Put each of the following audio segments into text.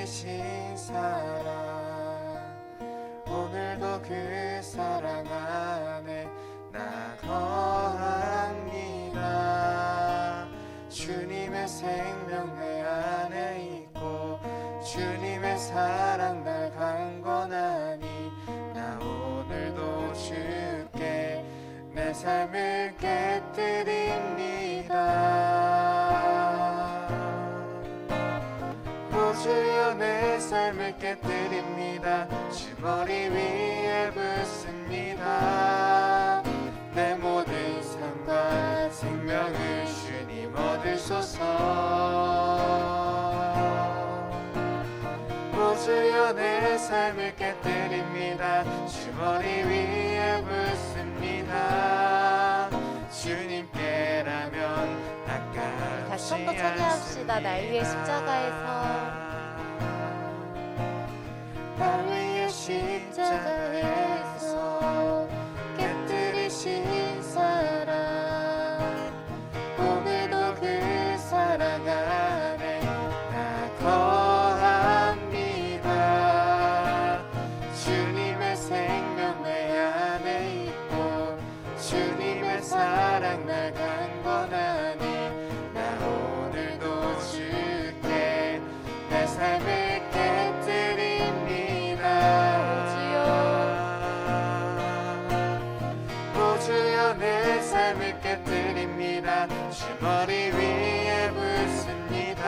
되신 사랑, 오늘도 그 사랑 안에 나 거합니다. 주님의 생명 내 안에 있고 주님의 사랑 날 강건하니 나 오늘도 주께 내 삶을 깨뜨립니다. 오 주여 내 삶을 깨뜨립니다. 주 머리 위에 붓습니다. 내 모든 삶과 생명을 주님 얻으소서. 오 주여 내 삶을 깨뜨립니다. 주 머리 위에 붓습니다. 주님께라면 아깝지 다시 한번 찬양합시다. 날 위해 십자가에서, 날 위해 십자가에서 깨뜨리신 사랑, 오늘도 그 사랑 안에 나 거합니다. 주님의 생명 내 안에 있고 주님의 사랑 날 강건하니 나 오늘도 주께 내 삶을 깨뜨립니다. 오 주여 내 삶을 깨뜨립니다. 주 머리 위에 붓습니다.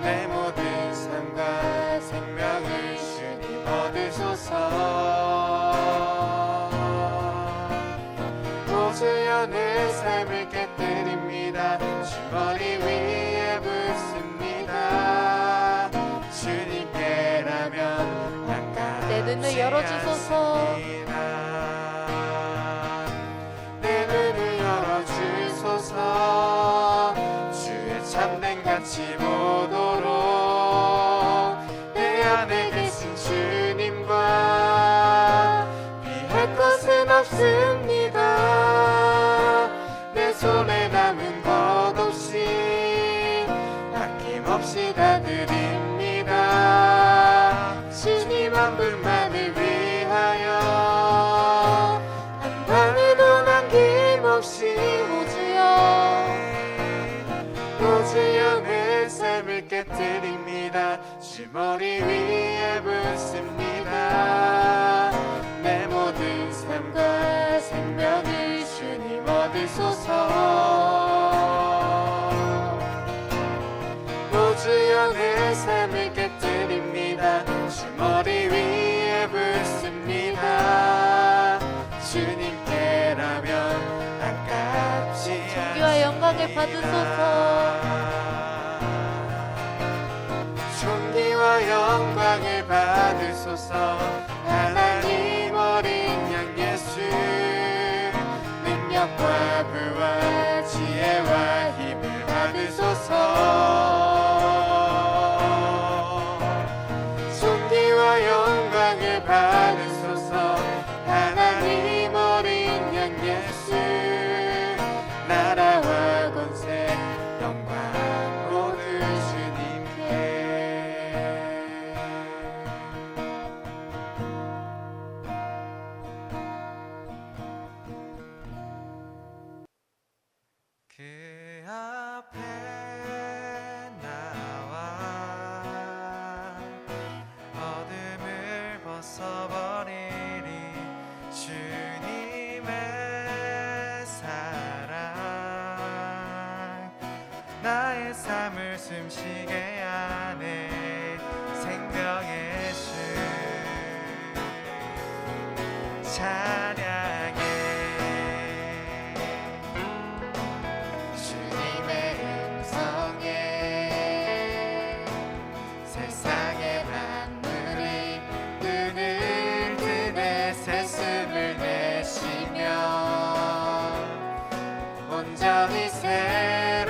내 모든 삶과 생명을 주님 얻으소서. 오 주여 내 삶을 깨뜨립니다. 주 머리 위에 붓습니다. 주님께라면 아깝지 내 눈을 열어주소서. 내 눈을 열어주소서. 주의 참된 가치 보도록 내 안에 계신 주님과 비할 것은 없습니다. 내 손에 남은 것 없이 아낌없이 다 드립니다. 주님 한 분만을 위하여 한 방울도 남김없이 오 주여 내 삶을 깨뜨립니다. 주 머리 위에 붓습니다. 내 모든 삶과 생명을 주님 얻으소서. 오 주여 내 삶을 깨뜨립니다. 주 머리 위에 붓습니다. 주님께라면 아깝지 존귀와 영광을 받으소서. 존귀와 영광을 받으소서. 하나님 어린 양 예수, 능력과 부와 지혜와 힘을 받으소서. 존귀와 영광을 받으소서. 하나님 어린 양 예수, 나라와 권세 영광 모두 주님께. 그 앞에 나와 어둠을 벗어버리리. 주님의 사랑 나의 삶을 숨쉬게 하네. 생명의 주 찬양해. 주님의 음성에 세상의 만물이 눈을 뜨네. 새숨을 내쉬며 온전히 새로워지네.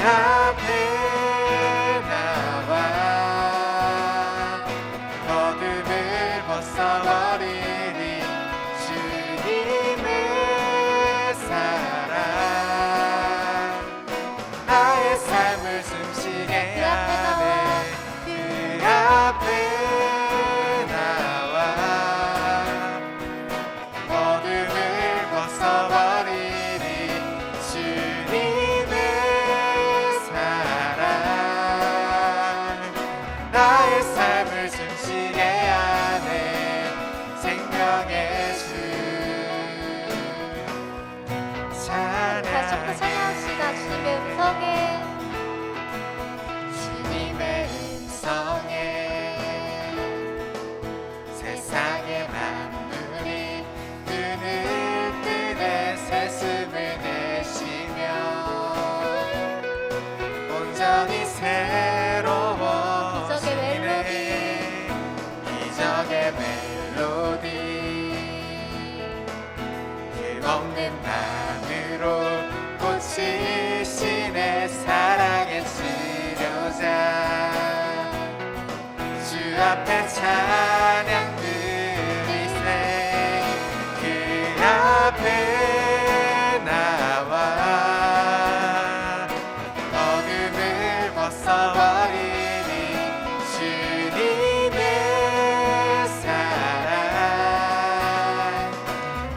앞에 나와 어둠을 벗어버리니 주님의 사랑 나의 삶을 숨쉬게 하네 그 앞에 나와 어둠을 벗어버리니 주님의 사랑 나의 삶을 숨쉬게 하네 생명의 주 다시 한번 찬양합시다. 주님의 음성에 주님의 음성에 세상의 만물이 눈을 뜨네 새숨을 내쉬며 온전히 새로워지네 기적의 멜로디 끝없는 밤으로 꽂히시네 사랑의 치료자 주 앞에 찬양 드리세 그 앞에 나와 어둠을 벗어버리니 주님의 사랑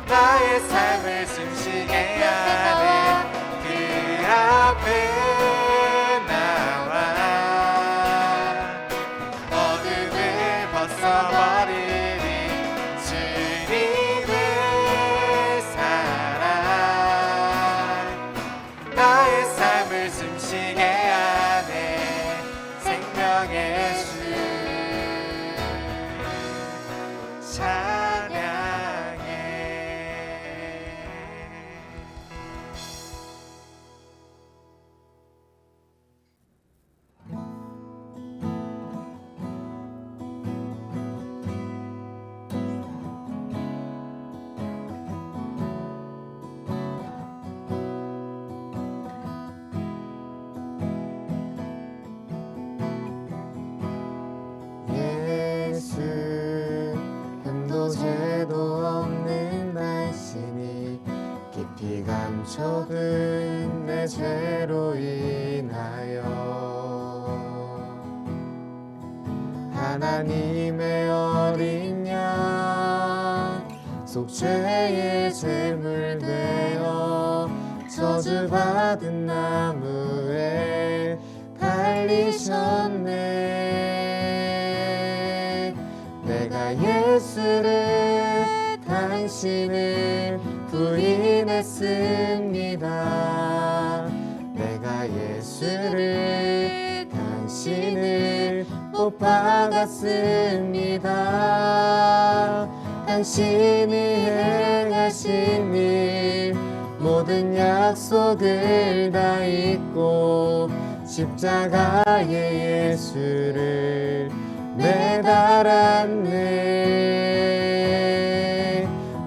나의 삶을 숨쉬게 하네 그 앞에 나와 어둠을 벗어버리니 주님의 사랑 나의 삶을 숨쉬게 하네 생명의 주 찬양해 예수 흠도 죄도 없는 당신이 깊이 감춰둔 내 죄로 인하여 하나님의 어린 양 속죄의 제물 되어 저주받은 나무에 달리셨네 내가 예수를 당신을 부인했습니다 내가 예수를 당신을 못 박았습니다 당신이 행하신 일 모든 약속을 다 잊고 십자가에 예수를 매달았네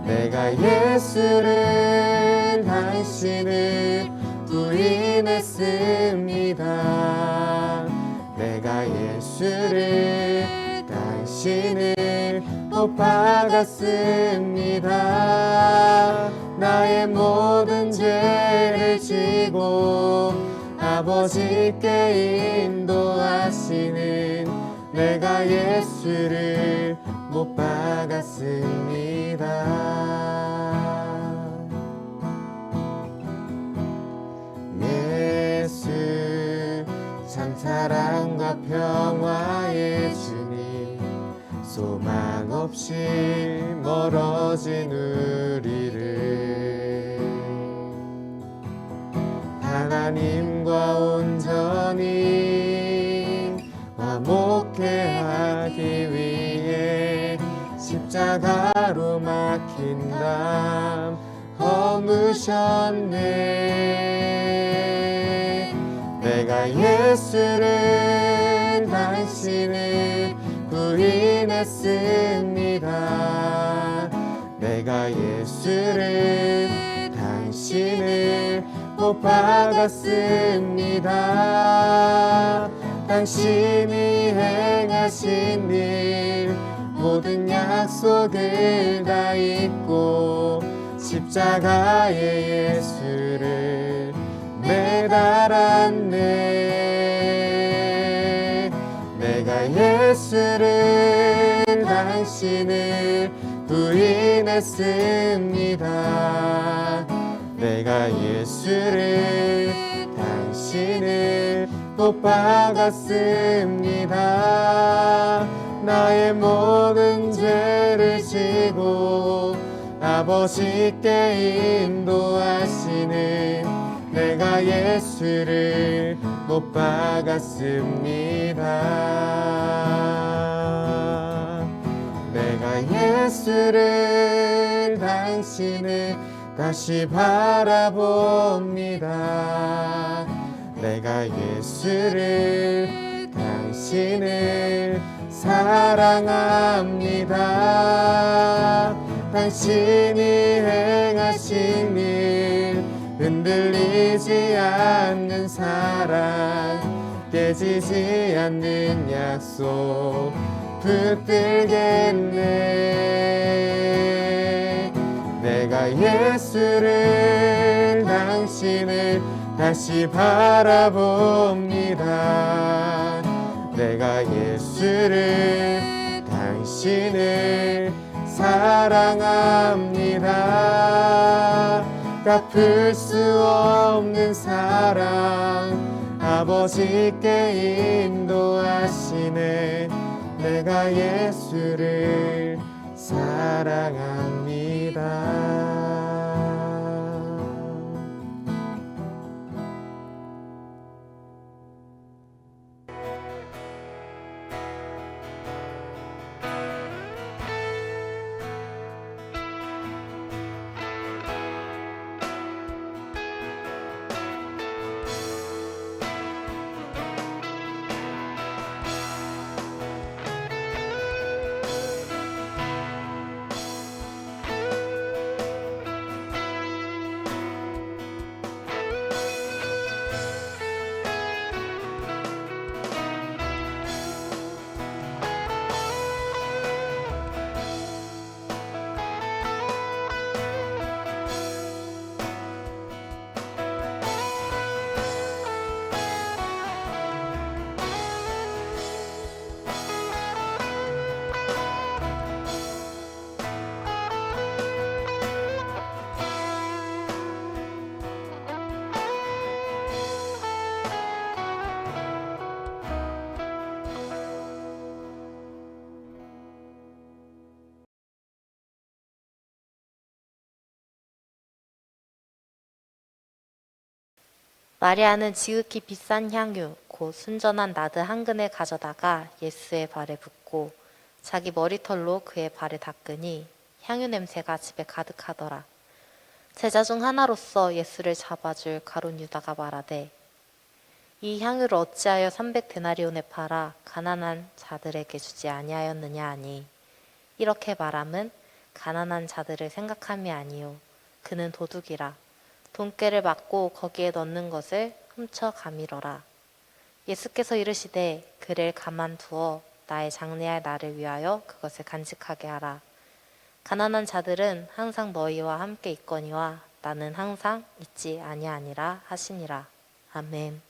내가 예수를 당신을 부인했습니다 내가 예수를 당신을 못 박았습니다 나의 모든 죄를 지고 아버지께 인도하시는 내가 예수를 못 박았습니다 예수 참 사랑과 평화의 주님 소망 없이 멀어진 우리를 하나님과 온전히 화목해 하기 위해 십자가로 막힌 담 허무셨네 내가 예수를 당신을 부인했습니다 내가 예수를 당신을 못 못 박았습니다. 당신이 행하신 일 모든 약속을 다 잊고 십자가에 예수를 매달았네. 내가 예수를 당신을 부인했습니다. 내가 예수를 당신을 못 박았습니다. 나의 모든 죄를 지고 아버지께 인도하시는 내가 예수를 못 박았습니다. 내가 예수를 당신을 다시 바라봅니다. 내가 예수를 당신을 사랑합니다. 당신이 행하신 일 흔들리지 않는 사랑 깨지지 않는 약속 붙들겠네. 내가 예수를 당신을 다시 바라봅니다. 내가 예수를 당신을 사랑합니다. 갚을 수 없는 사랑 아버지께 인도하시네. 내가 예수를 사랑합니다. 마리아는 지극히 비싼 향유 곧 순전한 나드 한 근을 가져다가 예수의 발에 붓고 자기 머리털로 그의 발을 닦으니 향유 냄새가 집에 가득하더라. 제자 중 하나로서 예수를 잡아줄 가룟 유다가 말하되 이 향유를 어찌하여 300데나리온에 팔아 가난한 자들에게 주지 아니하였느냐 하니 이렇게 말함은 가난한 자들을 생각함이 아니요 그는 도둑이라 돈깨를 맞고 거기에 넣는 것을 훔쳐 가미러라. 예수께서 이르시되 그를 가만두어 나의 장례할 날을 위하여 그것을 간직하게 하라. 가난한 자들은 항상 너희와 함께 있거니와 나는 항상 있지 아니하니라 하시니라. 아멘.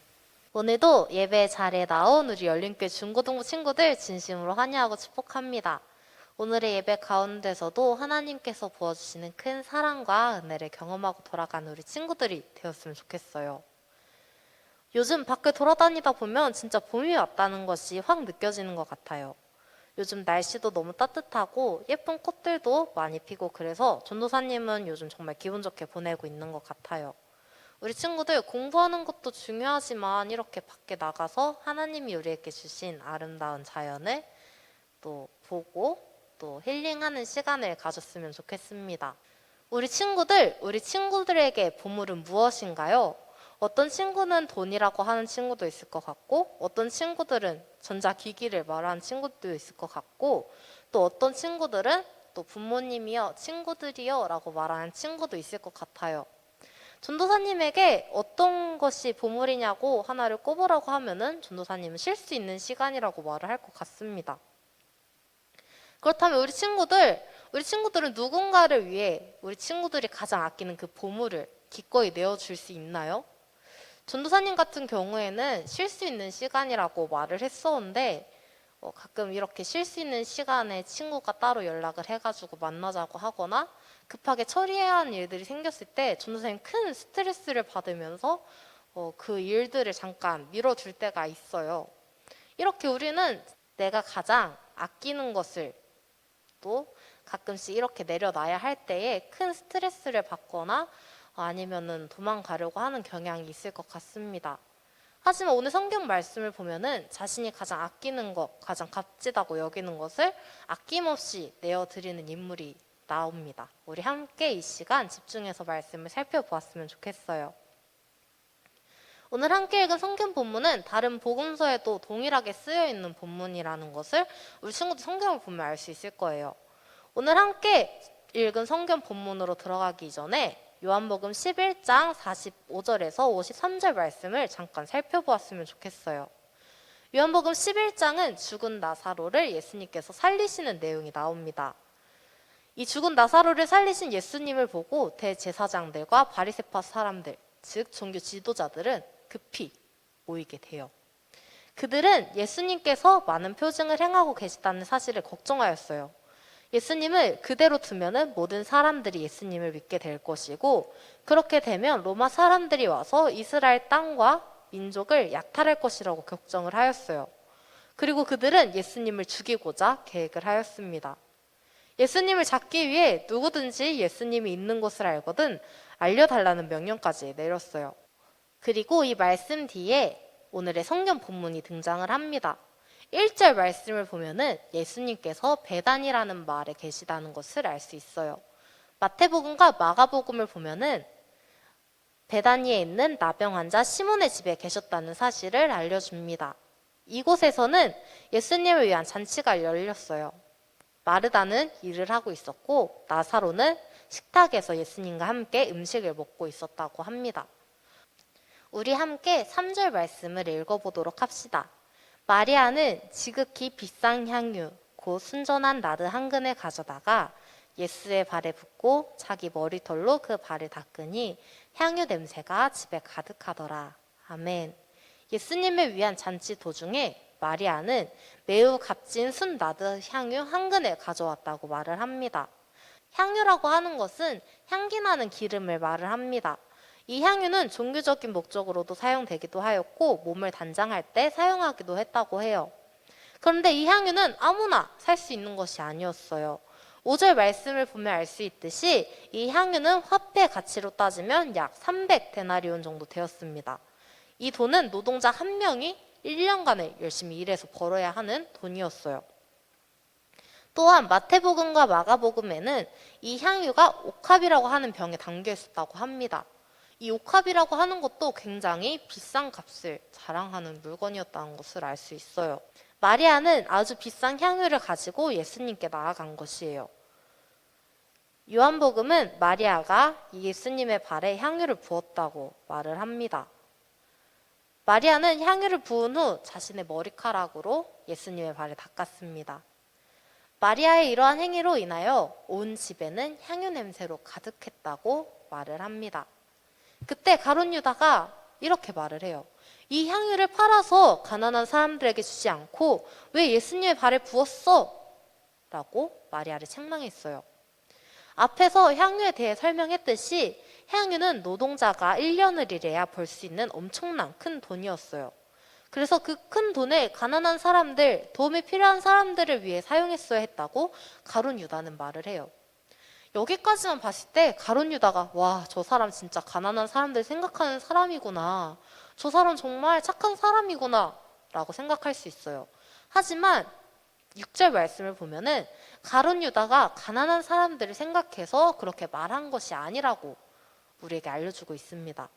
오늘도 예배 자리에 나온 우리 열린교회 중고등부 친구들 진심으로 환영하고 축복합니다. 오늘의 예배 가운데서도 하나님께서 부어주시는 큰 사랑과 은혜를 경험하고 돌아가는 우리 친구들이 되었으면 좋겠어요. 요즘 밖에 돌아다니다 보면 진짜 봄이 왔다는 것이 확 느껴지는 것 같아요. 요즘 날씨도 너무 따뜻하고 예쁜 꽃들도 많이 피고 그래서 전도사님은 요즘 정말 기분 좋게 보내고 있는 것 같아요. 우리 친구들 공부하는 것도 중요하지만 이렇게 밖에 나가서 하나님이 우리에게 주신 아름다운 자연을 또 보고 또 힐링하는 시간을 가졌으면 좋겠습니다. 우리 친구들에게 보물은 무엇인가요? 어떤 친구는 돈이라고 하는 친구도 있을 것 같고 어떤 친구들은 전자기기를 말하는 친구도 있을 것 같고 또 어떤 친구들은 또 부모님이요, 친구들이요 라고 말하는 친구도 있을 것 같아요. 전도사님에게 어떤 것이 보물이냐고 하나를 꼽으라고 하면은 전도사님은 쉴 수 있는 시간이라고 말을 할 것 같습니다. 그렇다면 우리 친구들은 누군가를 위해 우리 친구들이 가장 아끼는 그 보물을 기꺼이 내어줄 수 있나요? 전도사님 같은 경우에는 쉴 수 있는 시간이라고 말을 했었는데 가끔 이렇게 쉴 수 있는 시간에 친구가 따로 연락을 해가지고 만나자고 하거나 급하게 처리해야 하는 일들이 생겼을 때 전도사님 큰 스트레스를 받으면서 그 일들을 잠깐 미뤄둘 때가 있어요. 이렇게 우리는 내가 가장 아끼는 것을 또 가끔씩 이렇게 내려놔야 할 때에 큰 스트레스를 받거나 아니면은 도망가려고 하는 경향이 있을 것 같습니다. 하지만 오늘 성경 말씀을 보면은 자신이 가장 아끼는 것, 가장 값지다고 여기는 것을 아낌없이 내어드리는 인물이 나옵니다. 우리 함께 이 시간 집중해서 말씀을 살펴보았으면 좋겠어요. 오늘 함께 읽은 성경 본문은 다른 복음서에도 동일하게 쓰여 있는 본문이라는 것을 우리 친구들 성경을 보면 알 수 있을 거예요. 오늘 함께 읽은 성경 본문으로 들어가기 전에 요한복음 11장 45절에서 53절 말씀을 잠깐 살펴보았으면 좋겠어요. 요한복음 11장은 죽은 나사로를 예수님께서 살리시는 내용이 나옵니다. 이 죽은 나사로를 살리신 예수님을 보고 대제사장들과 바리새파 사람들, 즉 종교 지도자들은 급히 모이게 돼요. 그들은 예수님께서 많은 표징을 행하고 계시다는 사실을 걱정하였어요. 예수님을 그대로 두면은 모든 사람들이 예수님을 믿게 될 것이고, 그렇게 되면 로마 사람들이 와서 이스라엘 땅과 민족을 약탈할 것이라고 걱정을 하였어요. 그리고 그들은 예수님을 죽이고자 계획을 하였습니다. 예수님을 잡기 위해 누구든지 예수님이 있는 곳을 알거든 알려달라는 명령까지 내렸어요. 그리고 이 말씀 뒤에 오늘의 성경 본문이 등장을 합니다. 1절 말씀을 보면은 예수님께서 베단이라는 마을에 계시다는 것을 알 수 있어요. 마태복음과 마가복음을 보면은 베다니에 있는 나병 환자 시몬의 집에 계셨다는 사실을 알려줍니다. 이곳에서는 예수님을 위한 잔치가 열렸어요. 마르다는 일을 하고 있었고 나사로는 식탁에서 예수님과 함께 음식을 먹고 있었다고 합니다. 우리 함께 3절 말씀을 읽어보도록 합시다. 마리아는 지극히 비싼 향유 곧 순전한 나드 한 근을 가져다가 예수의 발에 붓고 자기 머리털로 그 발을 닦으니 향유 냄새가 집에 가득하더라. 아멘. 예수님을 위한 잔치 도중에 마리아는 매우 값진 순 나드 향유 한 근을 가져왔다고 말을 합니다. 향유라고 하는 것은 향기 나는 기름을 말을 합니다. 이 향유는 종교적인 목적으로도 사용되기도 하였고 몸을 단장할 때 사용하기도 했다고 해요. 그런데 이 향유는 아무나 살 수 있는 것이 아니었어요. 5절 말씀을 보면 알 수 있듯이 이 향유는 화폐 가치로 따지면 약 300데나리온 정도 되었습니다. 이 돈은 노동자 한 명이 1년간을 열심히 일해서 벌어야 하는 돈이었어요. 또한 마태복음과 마가복음에는 이 향유가 옥합이라고 하는 병에 담겨 있었다고 합니다. 이 옥합이라고 하는 것도 굉장히 비싼 값을 자랑하는 물건이었다는 것을 알 수 있어요. 마리아는 아주 비싼 향유를 가지고 예수님께 나아간 것이에요. 요한복음은 마리아가 예수님의 발에 향유를 부었다고 말을 합니다. 마리아는 향유를 부은 후 자신의 머리카락으로 예수님의 발을 닦았습니다. 마리아의 이러한 행위로 인하여 온 집에는 향유 냄새로 가득했다고 말을 합니다. 그때 가룟 유다가 이렇게 말을 해요. 이 향유를 팔아서 가난한 사람들에게 주지 않고 왜 예수님의 발에 부었어? 라고 마리아를 책망했어요. 앞에서 향유에 대해 설명했듯이 향유는 노동자가 1년을 일해야 벌 수 있는 엄청난 큰 돈이었어요. 그래서 그 큰 돈을 가난한 사람들, 도움이 필요한 사람들을 위해 사용했어야 했다고 가룟 유다는 말을 해요. 여기까지만 봤을 때 가룟 유다가 와, 저 사람 진짜 가난한 사람들 생각하는 사람이구나. 저 사람 정말 착한 사람이구나 라고 생각할 수 있어요. 하지만 6절 말씀을 보면은 가룟 유다가 가난한 사람들을 생각해서 그렇게 말한 것이 아니라고 우리에게 알려주고 있습니다.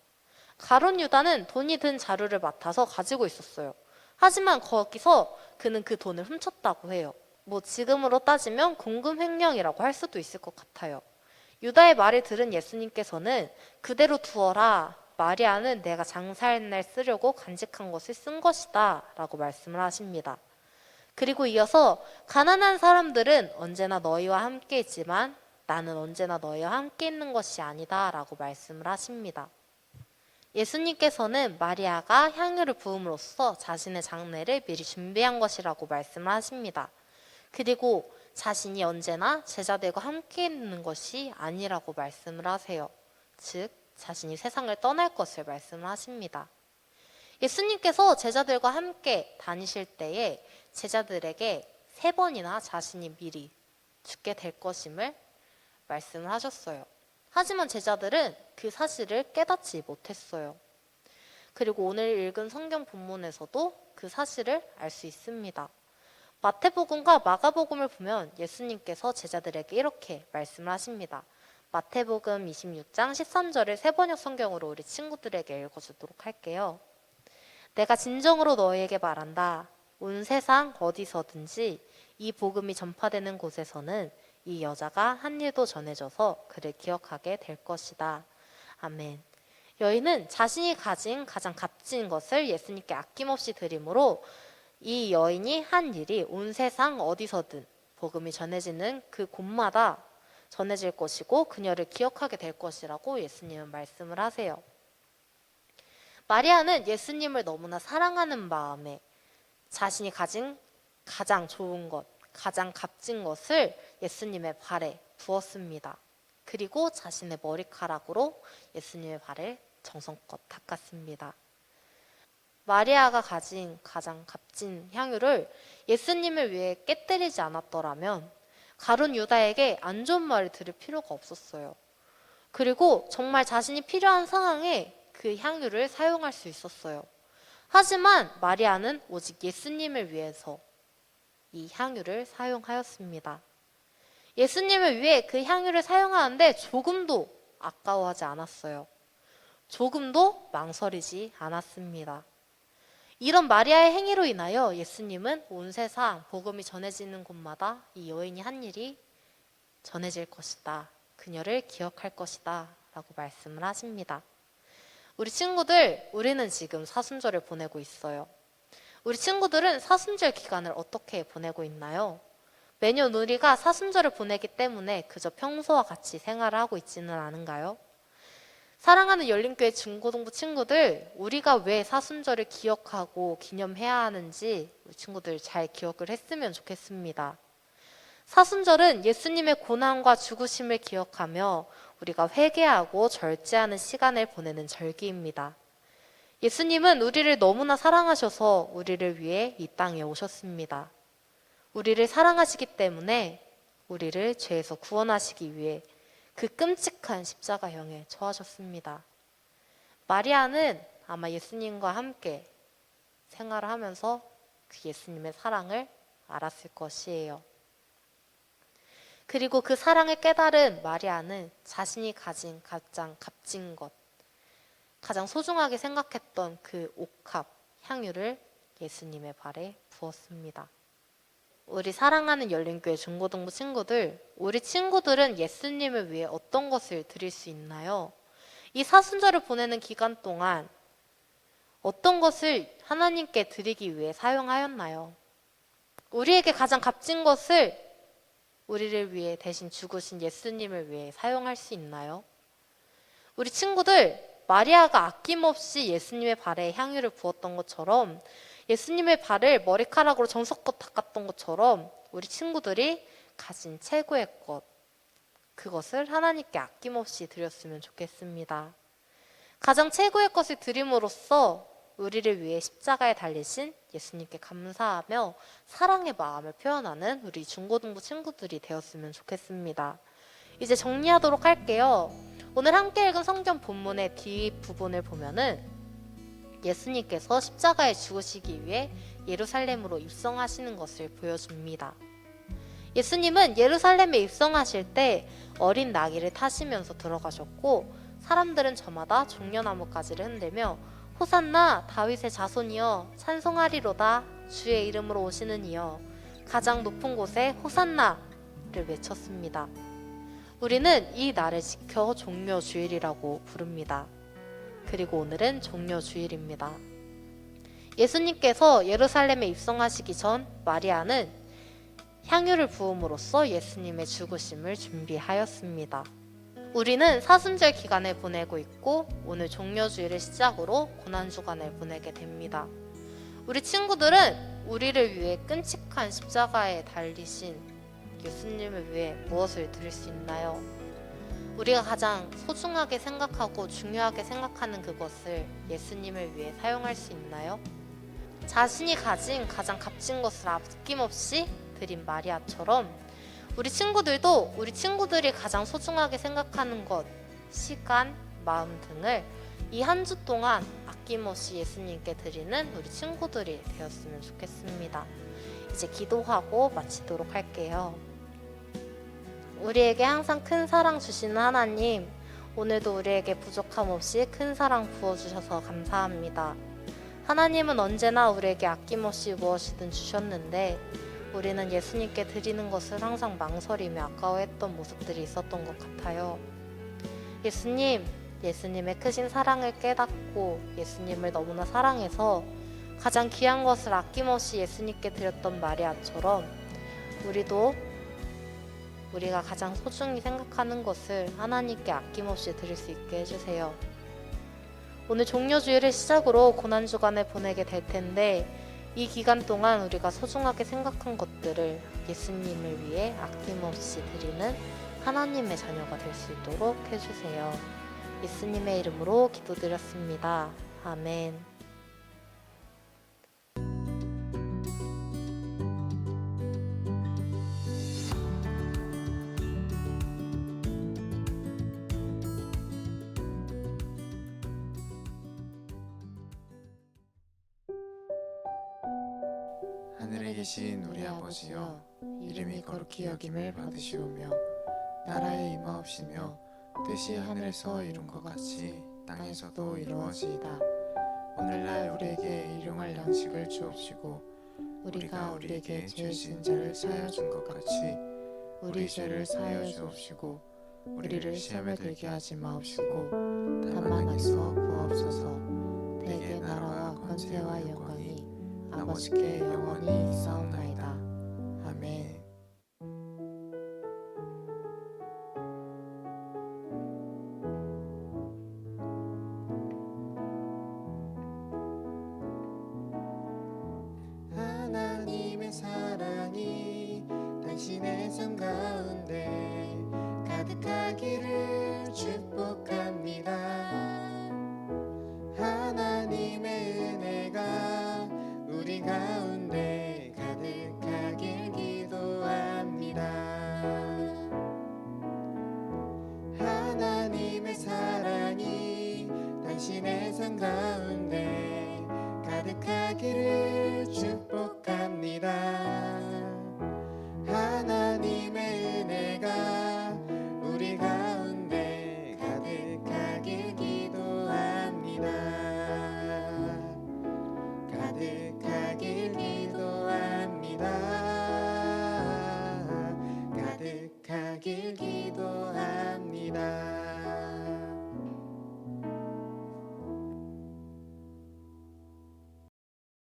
가룟 유다는 돈이 든 자루를 맡아서 가지고 있었어요. 하지만 거기서 그는 그 돈을 훔쳤다고 해요. 지금으로 따지면 공금 횡령이라고 할 수도 있을 것 같아요. 유다의 말을 들은 예수님께서는 그대로 두어라. 마리아는 내가 장사할 날 쓰려고 간직한 것을 쓴 것이다. 라고 말씀을 하십니다. 그리고 이어서 가난한 사람들은 언제나 너희와 함께 있지만 나는 언제나 너희와 함께 있는 것이 아니다. 라고 말씀을 하십니다. 예수님께서는 마리아가 향유를 부음으로써 자신의 장례를 미리 준비한 것이라고 말씀을 하십니다. 그리고 자신이 언제나 제자들과 함께 있는 것이 아니라고 말씀을 하세요. 즉, 자신이 세상을 떠날 것을 말씀을 하십니다. 예수님께서 제자들과 함께 다니실 때에 제자들에게 3번이나 자신이 미리 죽게 될 것임을 말씀을 하셨어요. 하지만 제자들은 그 사실을 깨닫지 못했어요. 그리고 오늘 읽은 성경 본문에서도 그 사실을 알 수 있습니다. 마태복음과 마가복음을 보면 예수님께서 제자들에게 이렇게 말씀을 하십니다. 마태복음 26장 13절을 세번역 성경으로 우리 친구들에게 읽어주도록 할게요. 내가 진정으로 너희에게 말한다. 온 세상 어디서든지 이 복음이 전파되는 곳에서는 이 여자가 한 일도 전해져서 그를 기억하게 될 것이다. 아멘. 여인은 자신이 가진 가장 값진 것을 예수님께 아낌없이 드림으로 이 여인이 한 일이 온 세상 어디서든 복음이 전해지는 그 곳마다 전해질 것이고 그녀를 기억하게 될 것이라고 예수님은 말씀을 하세요. 마리아는 예수님을 너무나 사랑하는 마음에 자신이 가진 가장 좋은 것, 가장 값진 것을 예수님의 발에 부었습니다. 그리고 자신의 머리카락으로 예수님의 발을 정성껏 닦았습니다. 마리아가 가진 가장 값진 향유를 예수님을 위해 깨뜨리지 않았더라면 가룟 유다에게 안 좋은 말을 들을 필요가 없었어요. 그리고 정말 자신이 필요한 상황에 그 향유를 사용할 수 있었어요. 하지만 마리아는 오직 예수님을 위해서 이 향유를 사용하였습니다. 예수님을 위해 그 향유를 사용하는데 조금도 아까워하지 않았어요. 조금도 망설이지 않았습니다. 이런 마리아의 행위로 인하여 예수님은 온 세상 복음이 전해지는 곳마다 이 여인이 한 일이 전해질 것이다. 그녀를 기억할 것이다. 라고 말씀을 하십니다. 우리 친구들, 우리는 지금 사순절을 보내고 있어요. 우리 친구들은 사순절 기간을 어떻게 보내고 있나요? 매년 우리가 사순절을 보내기 때문에 그저 평소와 같이 생활을 하고 있지는 않은가요? 사랑하는 열린교회 중고등부 친구들, 우리가 왜 사순절을 기억하고 기념해야 하는지 우리 친구들 잘 기억을 했으면 좋겠습니다. 사순절은 예수님의 고난과 죽으심을 기억하며 우리가 회개하고 절제하는 시간을 보내는 절기입니다. 예수님은 우리를 너무나 사랑하셔서 우리를 위해 이 땅에 오셨습니다. 우리를 사랑하시기 때문에 우리를 죄에서 구원하시기 위해 그 끔찍한 십자가형에 처하셨습니다. 마리아는 아마 예수님과 함께 생활을 하면서 그 예수님의 사랑을 알았을 것이에요. 그리고 그 사랑을 깨달은 마리아는 자신이 가진 가장 값진 것, 가장 소중하게 생각했던 그 옥합, 향유를 예수님의 발에 부었습니다. 우리 사랑하는 열린교회 중고등부 친구들, 우리 친구들은 예수님을 위해 어떤 것을 드릴 수 있나요? 이 사순절을 보내는 기간 동안 어떤 것을 하나님께 드리기 위해 사용하였나요? 우리에게 가장 값진 것을 우리를 위해 대신 죽으신 예수님을 위해 사용할 수 있나요? 우리 친구들, 마리아가 아낌없이 예수님의 발에 향유를 부었던 것처럼 예수님의 발을 머리카락으로 정성껏 닦았던 것처럼 우리 친구들이 가진 최고의 것, 그것을 하나님께 아낌없이 드렸으면 좋겠습니다. 가장 최고의 것을 드림으로써 우리를 위해 십자가에 달리신 예수님께 감사하며 사랑의 마음을 표현하는 우리 중고등부 친구들이 되었으면 좋겠습니다. 이제 정리하도록 할게요. 오늘 함께 읽은 성경 본문의 뒷부분을 보면은 예수님께서 십자가에 죽으시기 위해 예루살렘으로 입성하시는 것을 보여줍니다. 예수님은 예루살렘에 입성하실 때 어린 나귀를 타시면서 들어가셨고 사람들은 저마다 종려나무가지를 흔들며 호산나 다윗의 자손이여 찬송하리로다 주의 이름으로 오시는 이여 가장 높은 곳에 호산나를 외쳤습니다. 우리는 이 날을 지켜 종려주일이라고 부릅니다. 그리고 오늘은 종려주일입니다. 예수님께서 예루살렘에 입성하시기 전 마리아는 향유를 부음으로써 예수님의 죽으심을 준비하였습니다. 우리는 사순절 기간을 보내고 있고 오늘 종려주일을 시작으로 고난주간을 보내게 됩니다. 우리 친구들은 우리를 위해 끔찍한 십자가에 달리신 예수님을 위해 무엇을 드릴 수 있나요? 우리가 가장 소중하게 생각하고 중요하게 생각하는 그것을 예수님을 위해 사용할 수 있나요? 자신이 가진 가장 값진 것을 아낌없이 드린 마리아처럼 우리 친구들도 우리 친구들이 가장 소중하게 생각하는 것, 시간, 마음 등을 이 한 주 동안 아낌없이 예수님께 드리는 우리 친구들이 되었으면 좋겠습니다. 이제 기도하고 마치도록 할게요. 우리에게 항상 큰 사랑 주시는 하나님, 오늘도 우리에게 부족함 없이 큰 사랑 부어주셔서 감사합니다. 하나님은 언제나 우리에게 아낌없이 무엇이든 주셨는데 우리는 예수님께 드리는 것을 항상 망설이며 아까워했던 모습들이 있었던 것 같아요. 예수님의 크신 사랑을 깨닫고 예수님을 너무나 사랑해서 가장 귀한 것을 아낌없이 예수님께 드렸던 마리아처럼 우리가 가장 소중히 생각하는 것을 하나님께 아낌없이 드릴 수 있게 해주세요. 오늘 종려주일을 시작으로 고난주간을 보내게 될 텐데 이 기간 동안 우리가 소중하게 생각한 것들을 예수님을 위해 아낌없이 드리는 하나님의 자녀가 될 수 있도록 해주세요. 예수님의 이름으로 기도드렸습니다. 아멘. 하늘에 계신 우리 아버지여, 이름이 거룩히 여김을 받으시오며 나라의 임하옵시며 뜻이 하늘에서 이룬 것 같이 땅에서도 이루어지이다. 오늘날 우리에게 일용할 양식을 주옵시고 우리가 우리에게 죄 지은 자를 사하여 준 것 같이 우리 죄를 사하여 주옵시고 우리를 시험에 들게 하지 마옵시고 다만 악에서 구하옵소서. 대개 나라와 권세와 영광이 아버지께 영원히 있사옵나이다. 아멘. 하나님의 사랑이 당신의 삶 가운데 가득하기를 축복합니다. 하나님의 은혜가 우리 가운데 가득하길 기도합니다. 하나님의 사랑이 당신의 삶 가운데 가득하기를 축복합니다.